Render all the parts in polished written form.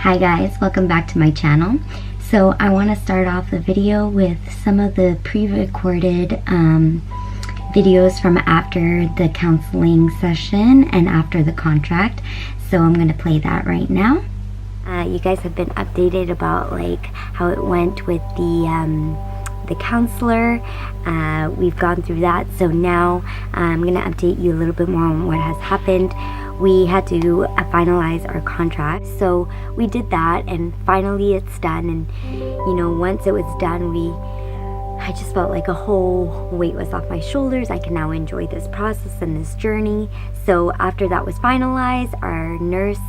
Hi guys, welcome back to my channel. So I want to start off the video with some of the pre-recorded videos from after the counseling session and after the contract. So I'm going to play that right now. You guys have been updated about like how it went with the counselor. We've gone through that, so now I'm going to update you a little bit more on what has happened. We had to finalize our contract, so we did that, and finally it's done. And you know, once it was done, I just felt like a whole weight was off my shoulders. I can now enjoy this process and this journey. So after that was finalized, our nurse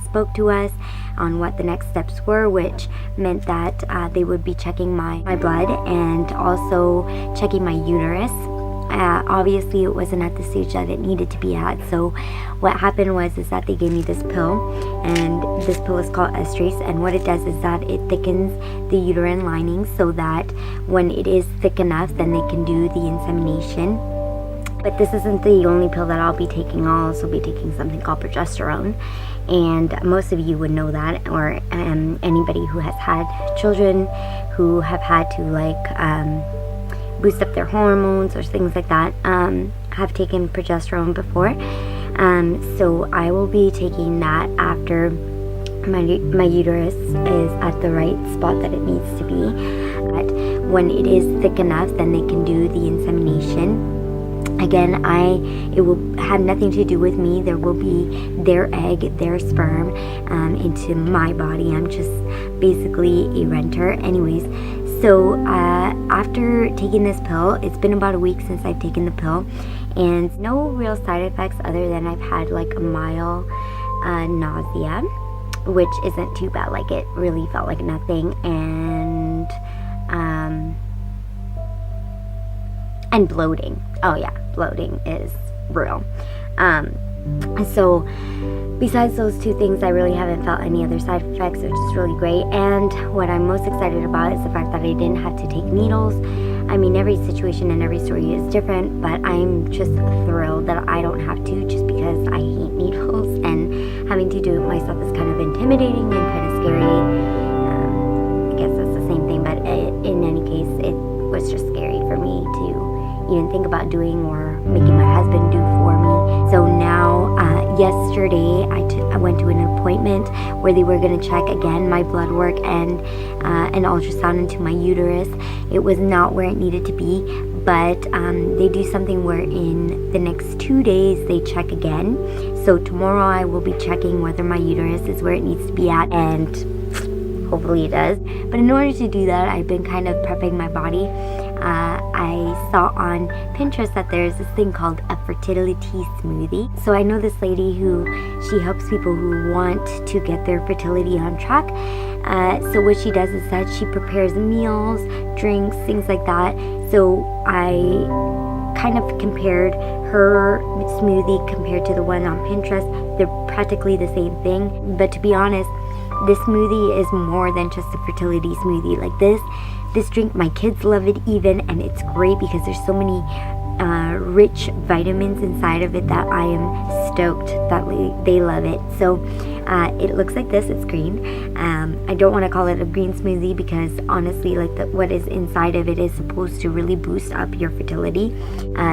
spoke to us on what the next steps were, which meant that they would be checking my blood and also checking my uterus. Obviously it wasn't at the stage that it needed to be at, so what happened was that they gave me this pill, and this pill is called estrace, and what it does is that it thickens the uterine lining so that when it is thick enough, then they can do the insemination. But this isn't the only pill that I'll be taking. I'll also be taking something called progesterone, and most of you would know that, or anybody who has had children who have had to like boost up their hormones or things like that, have taken progesterone before. So I will be taking that after my uterus is at the right spot that it needs to be. But when it is thick enough, then they can do the insemination. Again, it will have nothing to do with me. There will be their egg, their sperm into my body. I'm just basically a renter. Anyways, so after taking this pill, it's been about a week since I've taken the pill, and no real side effects other than I've had like a mild nausea, which isn't too bad. Like, it really felt like nothing, and bloating. Oh yeah, bloating is real. So besides those two things, I really haven't felt any other side effects, which is really great. And what I'm most excited about is the fact that I didn't have to take needles. I mean, every situation and every story is different, but I'm just thrilled that I don't have to, just because I hate needles, and having to do it myself is kind of intimidating and kind of scary. I guess that's the same thing, but in any case, it was just scary for me to even think about doing or making my husband do for me. So now, yesterday I went to an appointment where they were going to check again my blood work and an ultrasound into my uterus. It was not where it needed to be, but they do something where in the next 2 days they check again. So tomorrow I will be checking whether my uterus is where it needs to be at, and hopefully it does. But in order to do that, I've been kind of prepping my body. I saw on Pinterest that there's this thing called a fertility smoothie. So I know this lady she helps people who want to get their fertility on track. So what she does is that she prepares meals, drinks, things like that. So I kind of compared her smoothie compared to the one on Pinterest. They're practically the same thing. But to be honest, this smoothie is more than just a fertility smoothie. Like this drink, my kids love it even, and it's great because there's so many rich vitamins inside of it that I am stoked that they love it. So it looks like this. It's green. I don't want to call it a green smoothie because honestly, like what is inside of it is supposed to really boost up your fertility.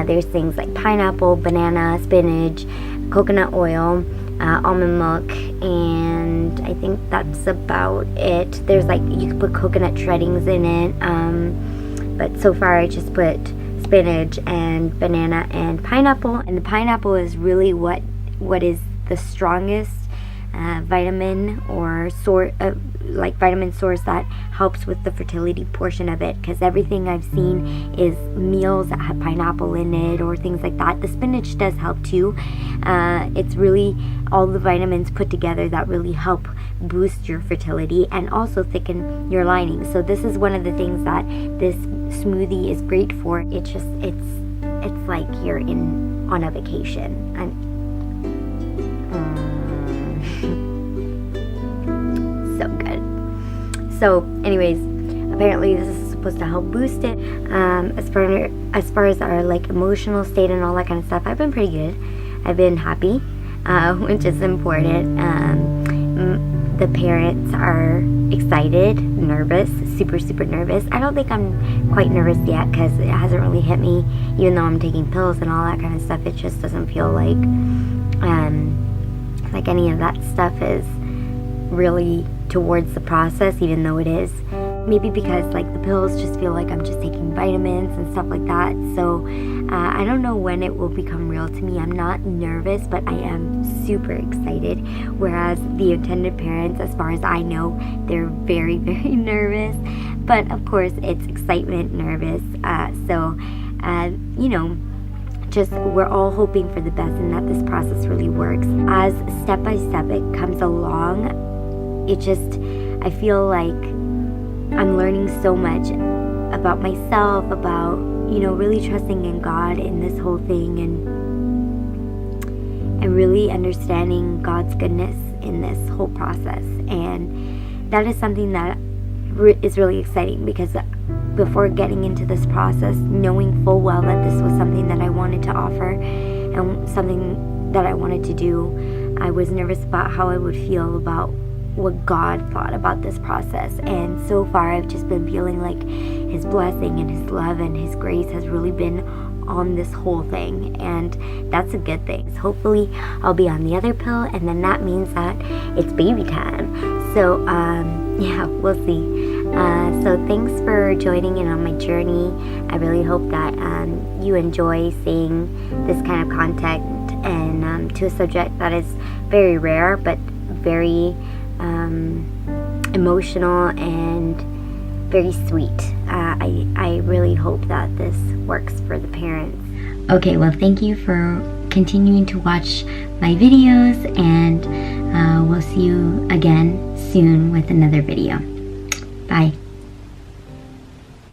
There's things like pineapple, banana, spinach, coconut oil, almond milk, and I think that's about it. There's like, you can put coconut shreddings in it, but so far I just put spinach and banana and pineapple, and the pineapple is really what is the strongest vitamin or vitamin source that helps with the fertility portion of it, because everything I've seen is meals that have pineapple in it or things like that. The spinach does help too. It's really all the vitamins put together that really help boost your fertility and also thicken your lining. So this is one of the things that this smoothie is great for. It's like you're on a vacation. So good. So anyways, apparently this is supposed to help boost it. As far as our like emotional state and all that kind of stuff, I've been pretty good. I've been happy, which is important. the parents are excited, nervous, super, super nervous. I don't think I'm quite nervous yet because it hasn't really hit me, even though I'm taking pills and all that kind of stuff. It just doesn't feel like any of that stuff is really towards the process, even though it is. Maybe because like the pills just feel like I'm just taking vitamins and stuff like that. So I don't know when it will become real to me. I'm not nervous, but I am super excited. Whereas the intended parents, as far as I know, they're very, very nervous. But of course, it's excitement, nervous. You know, just we're all hoping for the best and that this process really works. As step by step it comes along, I feel like I'm learning so much about myself, about, you know, really trusting in God in this whole thing, and really understanding God's goodness in this whole process. And that is something that is really exciting, because before getting into this process, knowing full well that this was something that I wanted to offer and something that I wanted to do, I was nervous about how I would feel about what God thought about this process. And so far I've just been feeling like His blessing and His love and His grace has really been on this whole thing, and that's a good thing. Hopefully I'll be on the other pill, and then that means that it's baby time. So yeah, we'll see. So thanks for joining in on my journey. I really hope that you enjoy seeing this kind of content, and to a subject that is very rare but very emotional and very sweet. I really hope that this works for the parents. Okay, well, thank you for continuing to watch my videos, and we'll see you again soon with another video. Bye.